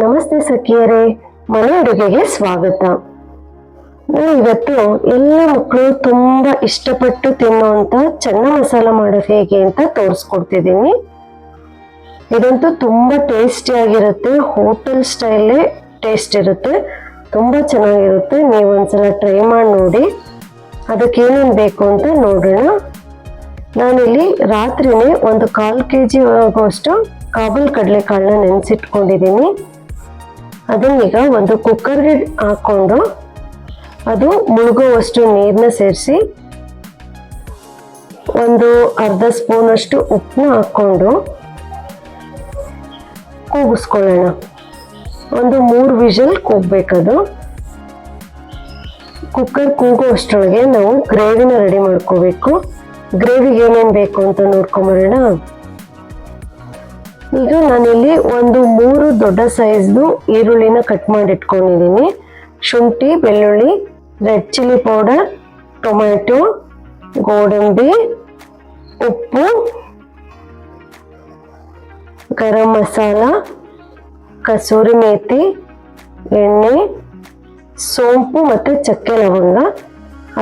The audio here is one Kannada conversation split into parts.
ನಮಸ್ತೆ ಸಖಿಯರೇ, ಮನೆ ಅಡುಗೆಗೆ ಸ್ವಾಗತ. ನಾನು ಇವತ್ತು ಎಲ್ಲ ಮಕ್ಕಳು ತುಂಬಾ ಇಷ್ಟಪಟ್ಟು ತಿನ್ನುವಂತ ಚೆನ್ನ ಮಸಾಲ ಮಾಡೋದು ಹೇಗೆ ಅಂತ ತೋರಿಸ್ಕೊಡ್ತಿದ್ದೀನಿ. ಇದಂತೂ ತುಂಬಾ ಟೇಸ್ಟಿ ಆಗಿರುತ್ತೆ, ಹೋಟೆಲ್ ಸ್ಟೈಲೇ ಟೇಸ್ಟ್ ಇರುತ್ತೆ, ತುಂಬಾ ಚೆನ್ನಾಗಿರುತ್ತೆ. ನೀವು ಒಂದ್ಸಲ ಟ್ರೈ ಮಾಡಿ ನೋಡಿ. ಅದಕ್ಕೆ ಏನೇನು ಬೇಕು ಅಂತ ನೋಡೋಣ. ನಾನಿಲ್ಲಿ ರಾತ್ರಿನೇ ಒಂದು 1/4 kg ಆಗುವಷ್ಟು ಕಾಬೂಲ್ ಕಡಲೆಕಾಳನ್ನ ನೆನೆಸಿಟ್ಕೊಂಡಿದ್ದೀನಿ. ಅದನ್ನೀಗ ಒಂದು ಕುಕ್ಕರ್ಗೆ ಹಾಕೊಂಡು ಅದು ಮುಳುಗುವಷ್ಟು ನೀರನ್ನ ಸೇರಿಸಿ ಒಂದು ಅರ್ಧ ಸ್ಪೂನಷ್ಟು ಉಪ್ಪನ್ನ ಹಾಕ್ಕೊಂಡು ಕೂಗಿಸ್ಕೊಳ್ಳೋಣ. ಒಂದು 3 ವಿಷಲ್ ಕೂಗಬೇಕದು. ಕುಕ್ಕರ್ ಕೂಗುವಷ್ಟರೊಳಗೆ ನಾವು ಗ್ರೇವಿನ ರೆಡಿ ಮಾಡ್ಕೋಬೇಕು. ಗ್ರೇವಿಗೆ ಏನೇನು ಬೇಕು ಅಂತ ನೋಡ್ಕೊಂಬರೋಣ. ಈಗ ನಾನಿಲ್ಲಿ ಒಂದು 3 ದೊಡ್ಡ ಸೈಜ್ದು ಈರುಳ್ಳಿನ ಕಟ್ ಮಾಡಿ ಇಟ್ಕೊಂಡಿದ್ದೀನಿ. ಶುಂಠಿ, ಬೆಳ್ಳುಳ್ಳಿ, ರೆಡ್ ಚಿಲ್ಲಿ ಪೌಡರ್, ಟೊಮ್ಯಾಟೊ, ಗೋಡಂಬಿ, ಉಪ್ಪು, ಗರಂ ಮಸಾಲ, ಕಸೂರಿ ಮೇಥಿ, ಎಣ್ಣೆ, ಸೋಂಪು ಮತ್ತು ಚಕ್ಕೆ ಲವಂಗ,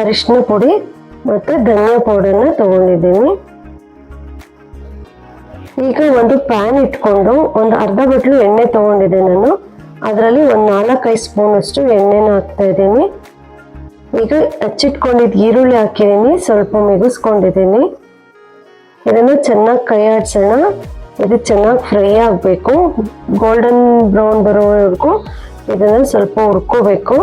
ಅರಿಶಿನ ಪುಡಿ ಮತ್ತು ಧನಿಯಾ ಪೌಡರ್ನ ತಗೊಂಡಿದ್ದೀನಿ. ಈಗ ಒಂದು ಪ್ಯಾನ್ ಇಟ್ಕೊಂಡು ಒಂದು ಅರ್ಧ ಬಟ್ಲು ಎಣ್ಣೆ ತಗೊಂಡಿದ್ದೆ ನಾನು. ಅದರಲ್ಲಿ ಒಂದು 4-5 ಸ್ಪೂನ್ ಅಷ್ಟು ಎಣ್ಣೆನ ಹಾಕ್ತಾ ಇದ್ದೀನಿ. ಈಗ ಹಚ್ಚಿಟ್ಕೊಂಡಿದ್ದು ಈರುಳ್ಳಿ ಹಾಕಿದ್ದೀನಿ, ಸ್ವಲ್ಪ ಮಿಗಿಸ್ಕೊಂಡಿದ್ದೀನಿ. ಇದನ್ನು ಚೆನ್ನಾಗಿ ಕೈ ಆಡಿಸೋಣ. ಇದು ಚೆನ್ನಾಗಿ ಫ್ರೈ ಆಗಬೇಕು, ಗೋಲ್ಡನ್ ಬ್ರೌನ್ ಬರೋವರೆಗೂ ಇದನ್ನು ಸ್ವಲ್ಪ ಹುರ್ಕೋಬೇಕು.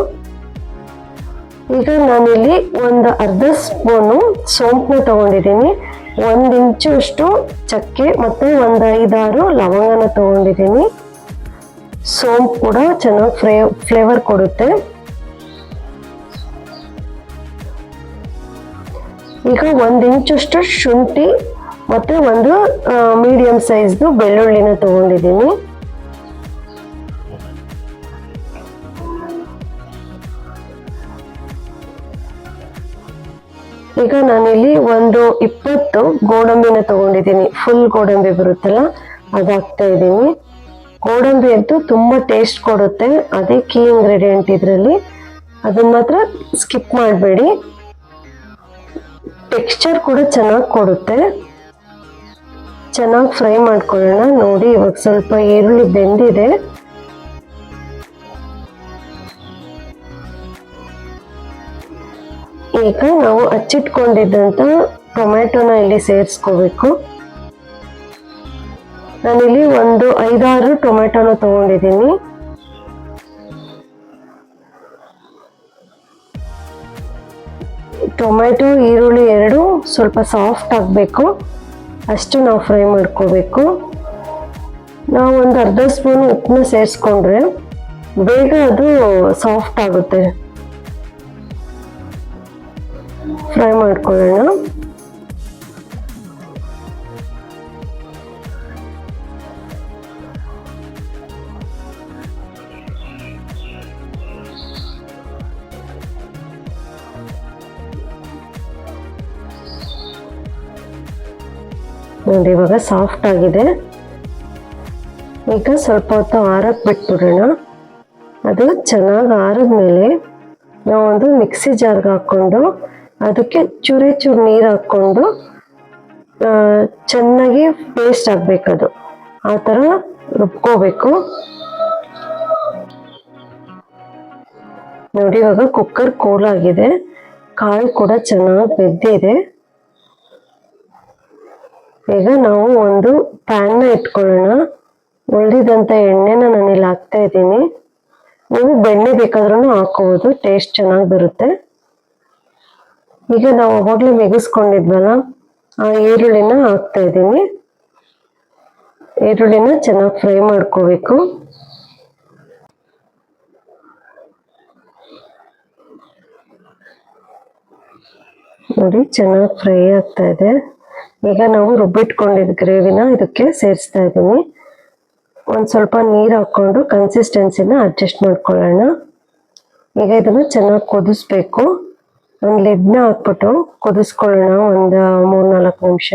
ಈಗ ನಾನಿಲ್ಲಿ ಒಂದು ಅರ್ಧ ಸ್ಪೂನು ಸೋಂಪನ್ನ ತಗೊಂಡಿದ್ದೀನಿ, 1 ಇಂಚು ಅಷ್ಟು ಚಕ್ಕೆ ಮತ್ತು ಒಂದು 5-6 ಲವಂಗನ ತಗೊಂಡಿದ್ದೀನಿ. ಸೋಂಪು ಕೂಡ ಚೆನ್ನಾಗಿ ಫ್ಲೇವರ್ ಕೊಡುತ್ತೆ. ಈಗ 1 ಇಂಚಷ್ಟು ಶುಂಠಿ ಮತ್ತು ಒಂದು ಮೀಡಿಯಂ ಸೈಜ್ದು ಬೆಳ್ಳುಳ್ಳಿನ ತಗೊಂಡಿದ್ದೀನಿ. ಈಗ ನಾನಿಲ್ಲಿ ಒಂದು 20 ಗೋಡಂಬಿನ ತಗೊಂಡಿದ್ದೀನಿ. ಫುಲ್ ಗೋಡಂಬಿ ಬರುತ್ತಲ್ಲ, ಅದು ಹಾಕ್ತಾ ಇದ್ದೀನಿ. ಗೋಡಂಬಿ ಅಂತೂ ತುಂಬ ಟೇಸ್ಟ್ ಕೊಡುತ್ತೆ, ಅದೇ ಕೀ ಇಂಗ್ರೀಡಿಯೆಂಟ್ ಇದರಲ್ಲಿ. ಅದನ್ನ ಮಾತ್ರ ಸ್ಕಿಪ್ ಮಾಡಬೇಡಿ, ಟೆಕ್ಸ್ಚರ್ ಕೂಡ ಚೆನ್ನಾಗಿ ಕೊಡುತ್ತೆ. ಚೆನ್ನಾಗಿ ಫ್ರೈ ಮಾಡ್ಕೊಳ್ಳೋಣ. ನೋಡಿ, ಇವಾಗ ಸ್ವಲ್ಪ ಈರುಳ್ಳಿ ಬೆಂದಿದೆ. ಈಗ ನಾವು ಹಚ್ಚಿಟ್ಕೊಂಡಿದ್ದಂಥ ಟೊಮ್ಯಾಟೊನ ಇಲ್ಲಿ ಸೇರಿಸ್ಕೋಬೇಕು. ನಾನಿಲ್ಲಿ ಒಂದು 5-6 ಟೊಮ್ಯಾಟೊನ ತಗೊಂಡಿದ್ದೀನಿ. ಟೊಮ್ಯಾಟೊ, ಈರುಳ್ಳಿ ಎರಡು ಸ್ವಲ್ಪ ಸಾಫ್ಟ್ ಆಗಬೇಕು, ಅಷ್ಟು ನಾವು ಫ್ರೈ ಮಾಡ್ಕೋಬೇಕು. ನಾವು ಒಂದು ಅರ್ಧ ಸ್ಪೂನ್ ಉಪ್ಪನ್ನ ಸೇರಿಸ್ಕೊಂಡ್ರೆ ಬೇಗ ಅದು ಸಾಫ್ಟ್ ಆಗುತ್ತೆ. ಫ್ರೈ ಮಾಡ್ಕೊಳ್ಳೋಣ. ನೋಡಿ, ಇವಾಗ ಸಾಫ್ಟ್ ಆಗಿದೆ. ಈಗ ಸ್ವಲ್ಪ ಹೊತ್ತು ಆರಕ್ಕೆ ಬಿಟ್ಬಿಡೋಣ. ಅದು ಚೆನ್ನಾಗಿ ಆರಿದ್ಮೇಲೆ ನಾವು ಒಂದು ಮಿಕ್ಸಿ ಜಾರ್ಗೆ ಹಾಕ್ಕೊಂಡು ಅದಕ್ಕೆ ಚೂರು ನೀರು ಹಾಕ್ಕೊಂಡು ಚೆನ್ನಾಗಿ ಪೇಸ್ಟ್ ಆಗಬೇಕದು, ಆ ಥರ ರುಬ್ಕೋಬೇಕು. ನೋಡಿ, ಇವಾಗ ಕುಕ್ಕರ್ ಕೂಲಾಗಿದೆ, ಕಾಳು ಕೂಡ ಚೆನ್ನಾಗಿ ಬೆಂದಿದೆ. ಈಗ ನಾವು ಒಂದು ಪ್ಯಾನ್ನ ಇಟ್ಕೊಳ್ಳೋಣ. ಉಳಿದಿದ್ದಂಥ ಎಣ್ಣೆನ ನಾನಿಲ್ಲಿ ಹಾಕ್ತಾ ಇದ್ದೀನಿ. ನೀವು ಬೆಣ್ಣೆ ಬೇಕಾದ್ರೂ ಹಾಕೋಬೋದು, ಟೇಸ್ಟ್ ಚೆನ್ನಾಗಿ ಬರುತ್ತೆ. ಈಗ ನಾವು ಅವಾಗಲೇ ಮೆಗಿಸ್ಕೊಂಡಿದ್ವಲ್ಲ, ಆ ಈರುಳ್ಳಿನ ಹಾಕ್ತಾ ಇದ್ದೀನಿ. ಈರುಳ್ಳಿನ ಚೆನ್ನಾಗಿ ಫ್ರೈ ಮಾಡ್ಕೋಬೇಕು. ನೋಡಿ, ಚೆನ್ನಾಗಿ ಫ್ರೈ ಆಗ್ತಾ ಇದೆ. ಈಗ ನಾವು ರುಬ್ಬಿಟ್ಕೊಂಡಿದ್ದ ಗ್ರೇವಿನ ಇದಕ್ಕೆ ಸೇರಿಸ್ತಾ ಇದ್ದೀನಿ. ಒಂದು ಸ್ವಲ್ಪ ನೀರು ಹಾಕ್ಕೊಂಡು ಕನ್ಸಿಸ್ಟೆನ್ಸಿನ ಅಡ್ಜಸ್ಟ್ ಮಾಡ್ಕೊಳ್ಳೋಣ. ಈಗ ಇದನ್ನು ಚೆನ್ನಾಗಿ ಕುದಿಸ್ಬೇಕು. ಒಂದು ಲಿಡ್ನ ಹಾಕ್ಬಿಟ್ಟು ಕುದಿಸ್ಕೊಳ್ಳೋಣ ಒಂದು 3-4 ನಿಮಿಷ.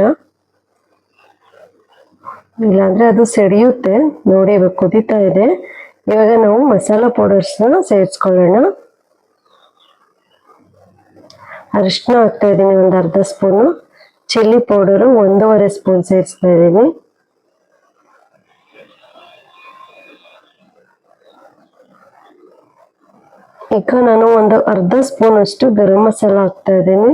ಇಲ್ಲಾಂದರೆ ಅದು ಸಿಡಿಯುತ್ತೆ. ನೋಡಿ, ಇವಾಗ ಕುದೀತಾ ಇದೆ. ಇವಾಗ ನಾವು ಮಸಾಲ ಪೌಡರ್ಸ್ನ ಸೇರಿಸ್ಕೊಳ್ಳೋಣ. ಅರಿಶಿನ ಹಾಕ್ತಾ ಇದ್ದೀನಿ ಒಂದು ಅರ್ಧ ಸ್ಪೂನು, ಚಿಲ್ಲಿ ಪೌಡರು 1.5 ಸ್ಪೂನ್ ಸೇರಿಸ್ತಾ ಇದ್ದೀನಿ. ಈಗ ನಾನು ಒಂದು ಅರ್ಧ ಸ್ಪೂನ್ ಅಷ್ಟು ಗರಂ ಮಸಾಲ ಹಾಕ್ತಾ ಇದ್ದೀನಿ.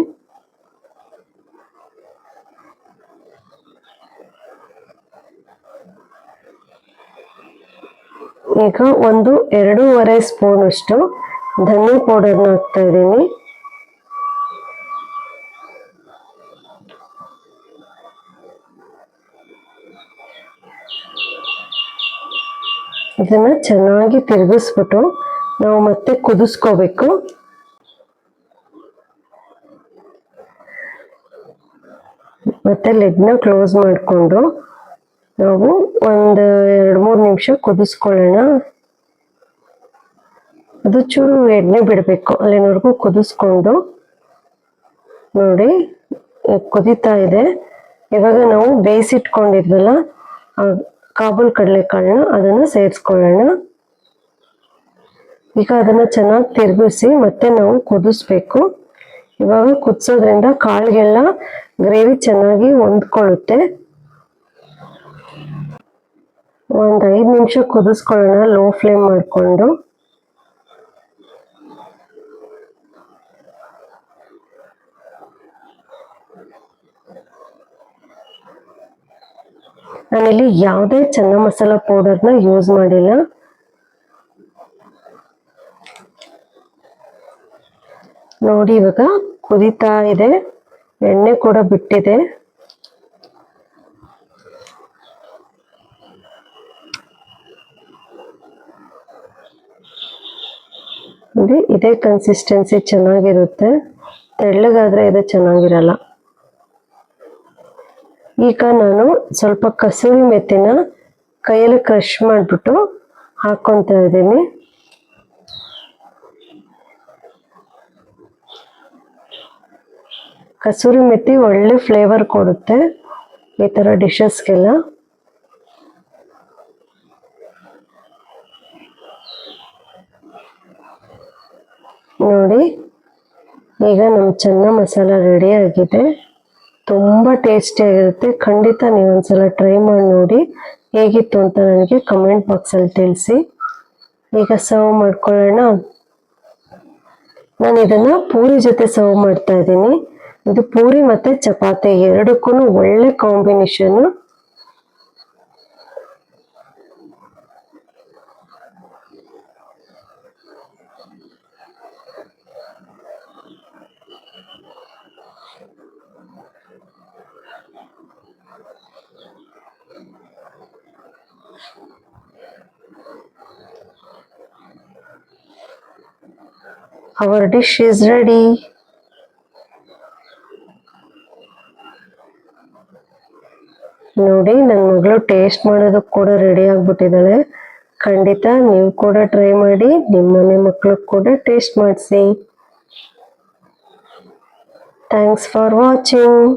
ಈಗ 2.5 ಸ್ಪೂನ್ ಅಷ್ಟು ಧನಿಯಾ ಪೌಡರ್ನ ಹಾಕ್ತಾ ಇದ್ದೀನಿ. ಇದನ್ನ ಚೆನ್ನಾಗಿ ತಿರುಗಿಸ್ಬಿಟ್ಟು ನಾವು ಮತ್ತೆ ಕುದಿಸ್ಕೋಬೇಕು. ಮತ್ತೆ ಲಿಡ್ನ ಕ್ಲೋಸ್ ಮಾಡಿಕೊಂಡು ನಾವು ಒಂದು 2-3 ನಿಮಿಷ ಕುದಿಸ್ಕೊಳ್ಳೋಣ. ಅದು ಚೂರು ಎಣ್ಣೆ ಬಿಡಬೇಕು, ಅಲ್ಲಿನವರೆಗೂ ಕುದಿಸ್ಕೊಂಡು. ನೋಡಿ ಕುದೀತಾ ಇದೆ. ಇವಾಗ ನಾವು ಬೇಯಿಸಿಟ್ಕೊಂಡಿದ್ವಲ್ಲ ಕಾಬೂಲ್ ಕಡಲೆಕಾಳನ್ನ ಅದನ್ನು ಸೇರಿಸ್ಕೊಳ್ಳೋಣ. ಈಗ ಅದನ್ನು ಚೆನ್ನಾಗಿ ತಿರುಗಿಸಿ ಮತ್ತೆ ನಾವು ಕುದಿಸ್ಬೇಕು. ಇವಾಗ ಕುದಿಸೋದ್ರಿಂದ ಕಾಳಿಗೆಲ್ಲ ಗ್ರೇವಿ ಚೆನ್ನಾಗಿ ಹೊಂದ್ಕೊಳ್ಳುತ್ತೆ. ಒಂದು 5 ನಿಮಿಷ ಕುದಿಸ್ಕೊಳ್ಳೋಣ ಲೋ ಫ್ಲೇಮ್ ಮಾಡಿಕೊಂಡು. ನಾನಿಲ್ಲಿ ಯಾವುದೇ ಚೆನ್ನ ಮಸಾಲ ಪೌಡರ್ನ ಯೂಸ್ ಮಾಡಿಲ್ಲ. ನೋಡಿ ಇವಾಗ ಕುದೀತಾ ಇದೆ, ಎಣ್ಣೆ ಕೂಡ ಬಿಟ್ಟಿದೆ. ನೋಡಿ ಇದೇ ಕನ್ಸಿಸ್ಟೆನ್ಸಿ ಚೆನ್ನಾಗಿರುತ್ತೆ, ತೆಳ್ಳಗಾದ್ರೆ ಇದು ಚೆನ್ನಾಗಿರಲ್ಲ. ಈಗ ನಾನು ಸ್ವಲ್ಪ ಕಸೂರಿ ಮೆಥಿನ ಕೈಯಲ್ಲಿ ಕ್ರಷ್ ಮಾಡಿಬಿಟ್ಟು ಹಾಕ್ಕೊತಾ ಇದ್ದೀನಿ. ಕಸೂರಿ ಮೆಥಿ ಒಳ್ಳೆ ಫ್ಲೇವರ್ ಕೊಡುತ್ತೆ ಈ ಥರ ಡಿಶಸ್ಗೆಲ್ಲ. ನೋಡಿ ಈಗ ನಮ್ಮ ಚೆನ್ನ ಮಸಾಲ ರೆಡಿ ಆಗಿದೆ. ತುಂಬ ಟೇಸ್ಟಿಯಾಗಿರುತ್ತೆ. ಖಂಡಿತ ನೀವು ಒಂದ್ಸಲ ಟ್ರೈ ಮಾಡಿ ನೋಡಿ, ಹೇಗಿತ್ತು ಅಂತ ನನಗೆ ಕಮೆಂಟ್ ಬಾಕ್ಸಲ್ಲಿ ತಿಳಿಸಿ. ಈಗ ಸರ್ವ್ ಮಾಡ್ಕೊಳ್ಳೋಣ. ನಾನು ಇದನ್ನು ಪೂರಿ ಜೊತೆ ಸರ್ವ್ ಮಾಡ್ತಾ ಇದ್ದೀನಿ. ಇದು ಪೂರಿ ಮತ್ತು ಚಪಾತಿ ಎರಡಕ್ಕೂ ಒಳ್ಳೆ combination. Our dish is ready. ನೋಡಿ ನನ್ನ ಮಗಳು ಟೇಸ್ಟ್ ಮಾಡೋದಕ್ಕೆ ಕೂಡ ರೆಡಿ ಆಗಿಬಿಟ್ಟಿದ್ದಾಳೆ. ಖಂಡಿತ ನೀವು ಕೂಡ ಟ್ರೈ ಮಾಡಿ, ನಿಮ್ಮ ಮನೆ ಮಕ್ಕಳಿಗೆ ಕೂಡ ಟೇಸ್ಟ್ ಮಾಡಿಸಿ. Thanks for watching.